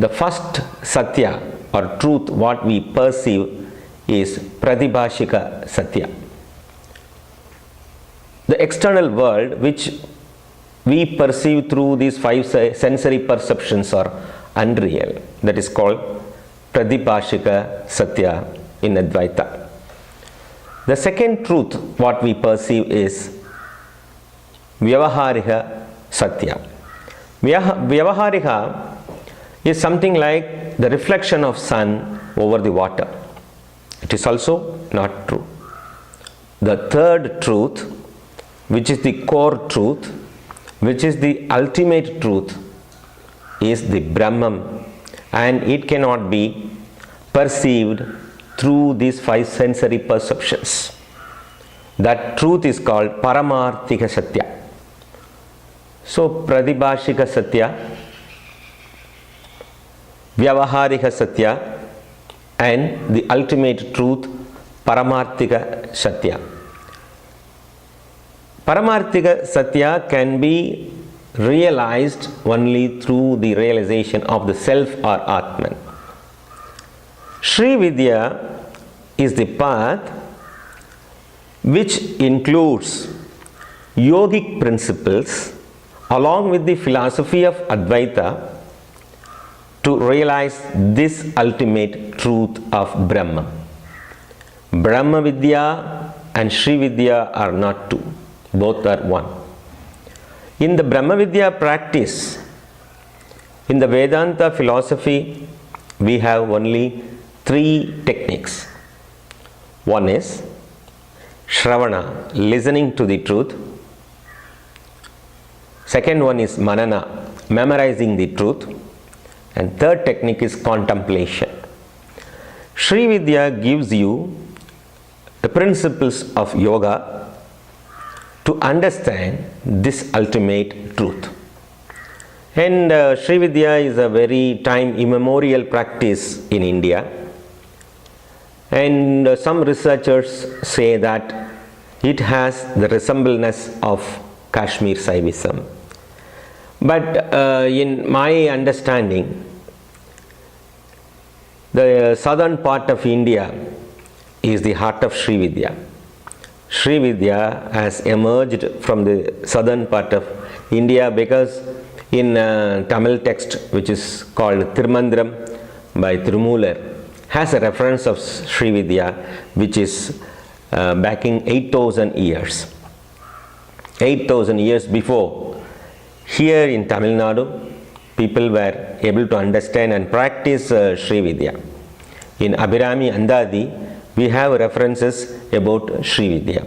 the first satya or truth what we perceive is pratibhashika satya. The external world which we perceive through these five sensory perceptions are unreal. That is called pratibhashika satya in Advaita. The second truth what we perceive is vyavaharika satya. Vyavaharika is something like the reflection of sun over the water. It is also not true. The third truth, which is the core truth, which is the ultimate truth, is the Brahman, and it cannot be perceived through these five sensory perceptions. That truth is called Paramarthika Satya. So Pratibhashika Satya, Vyavaharika Satya, and the ultimate truth Paramarthika Satya. Paramarthika Satya can be realized only through the realization of the self or Atman. Sri Vidya is the path which includes yogic principles along with the philosophy of Advaita to realize this ultimate truth of Brahma. Brahma Vidya and Sri Vidya are not two, both are one. In the Brahma Vidya practice, in the Vedanta philosophy, we have only three techniques. One is Shravana, listening to the truth. Second one is Manana, memorizing the truth. And third technique is contemplation. Sri Vidya gives you the principles of yoga to understand this ultimate truth. And Sri Vidya is a very time immemorial practice in India. And some researchers say that it has the resemblance of Kashmir Saivism. But in my understanding, the southern part of India is the heart of Sri Vidya. Sri Vidya has emerged from the southern part of India because in Tamil text, which is called Tirumandram by Tirumular, has a reference of Sri Vidya which is backing 8,000 years. 8,000 years before, here in Tamil Nadu, people were able to understand and practice Sri Vidya. In Abhirami Andadi, we have references about Sri Vidya.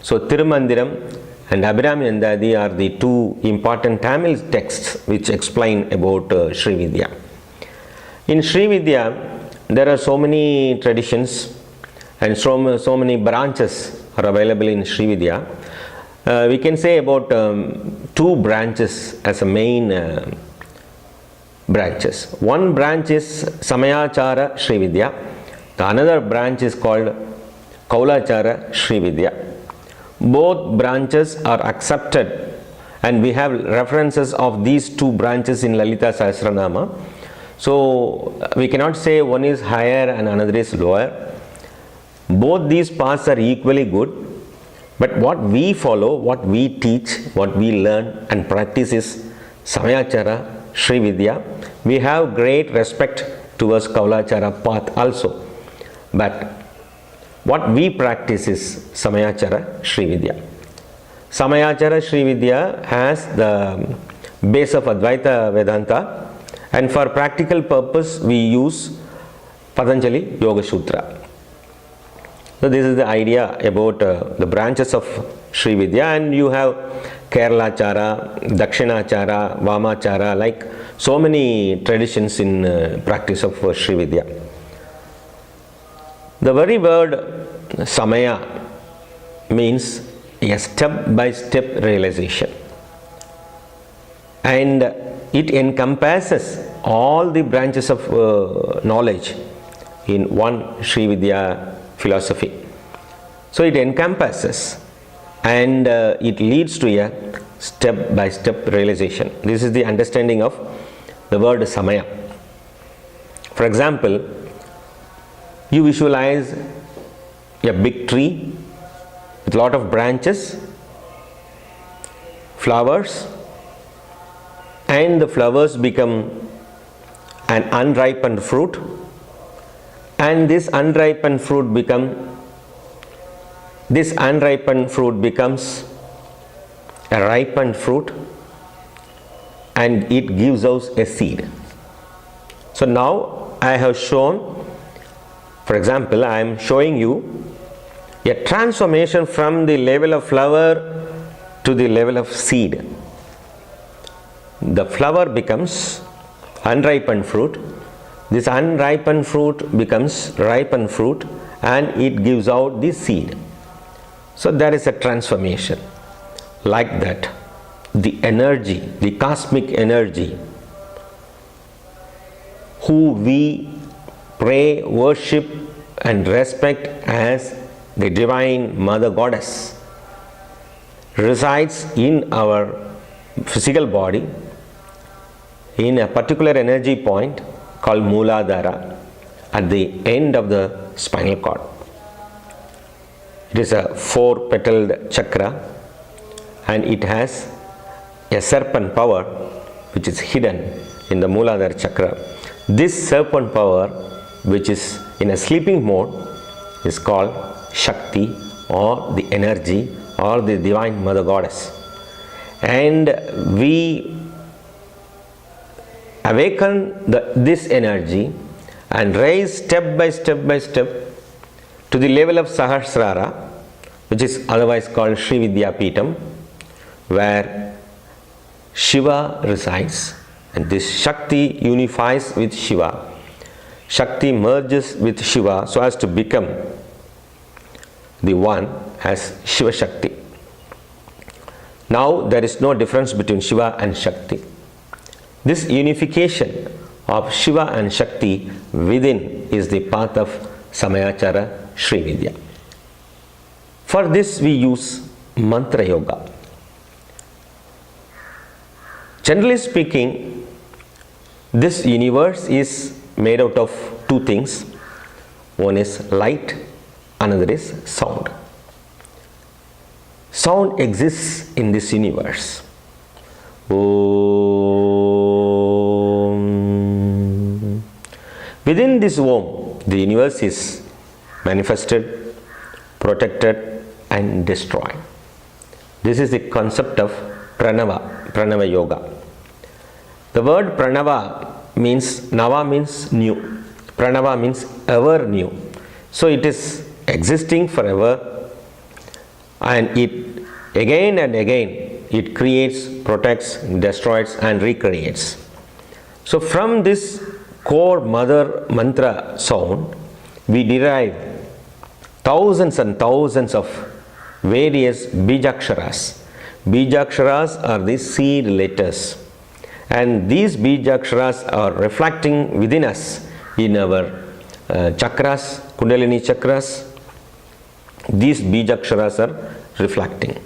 So Tirumandiram and Abhirami Andadi are the two important Tamil texts which explain about Sri Vidya. In Sri Vidya, there are so many traditions and so many branches are available in Sri Vidya. We can say about two branches as a main branches. One branch is Samayachara Sri Vidya. The another branch is called Kaulachara Sri Vidya. Both branches are accepted and we have references of these two branches in Lalita Sahasranama. So we cannot say one is higher and another is lower. Both these paths are equally good. But what we follow, what we teach, what we learn and practice is Samayachara Sri Vidya. We have great respect towards Kaulachara path also. But what we practice is Samayachara Sri Vidya. Samayachara Sri Vidya has the base of Advaita Vedanta, and for practical purpose we use Patanjali Yoga Sutra. So this is the idea about the branches of Sri Vidya, and you have Keralachara, Dakshinachara, Vamachara, like so many traditions in practice of Sri Vidya. The very word Samaya means a step-by-step realization, and it encompasses all the branches of knowledge in one Sri Vidya philosophy. So it encompasses and it leads to a step-by-step realization. This is the understanding of the word Samaya. For example, you visualize a big tree with a lot of branches, flowers, and the flowers become an unripened fruit, and this unripened fruit becomes a ripened fruit, and it gives us a seed. So now I have shown, for example, I am showing you a transformation from the level of flower to the level of seed. The flower becomes unripened fruit. This unripened fruit becomes ripened fruit, and it gives out the seed. So there is a transformation. Like that, the energy, the cosmic energy, who we pray, worship and respect as the Divine Mother Goddess, resides in our physical body in a particular energy point called Mooladhara at the end of the spinal cord. It is a 4-petaled chakra, and it has a serpent power which is hidden in the Mooladhara chakra. This serpent power, which is in a sleeping mode, is called Shakti, or the energy, or the Divine Mother Goddess. And we awaken this energy and raise step by step to the level of Sahasrara, which is otherwise called Sri Vidya Peetham, where Shiva resides, and this Shakti unifies with Shiva. Shakti merges with Shiva so as to become the one as Shiva Shakti. Now there is no difference between Shiva and Shakti. This unification of Shiva and Shakti within is the path of Samayachara Sri Vidya. For this we use Mantra Yoga. Generally speaking, this universe is made out of two things. One is light, another is sound. Sound exists in this universe. Om. Within this Om, the universe is manifested, protected and destroyed. This is the concept of Pranava Yoga. The word Pranava means, Nava means new, Pranava means ever new. So it is existing forever, and it again and again it creates, protects, destroys and recreates. So from this core mother mantra sound, we derive thousands and thousands of various Bijaksharas. Bijaksharas are the seed letters, and these Bijaksharas are reflecting within us in our chakras, Kundalini chakras. These Bijaksharas are reflecting.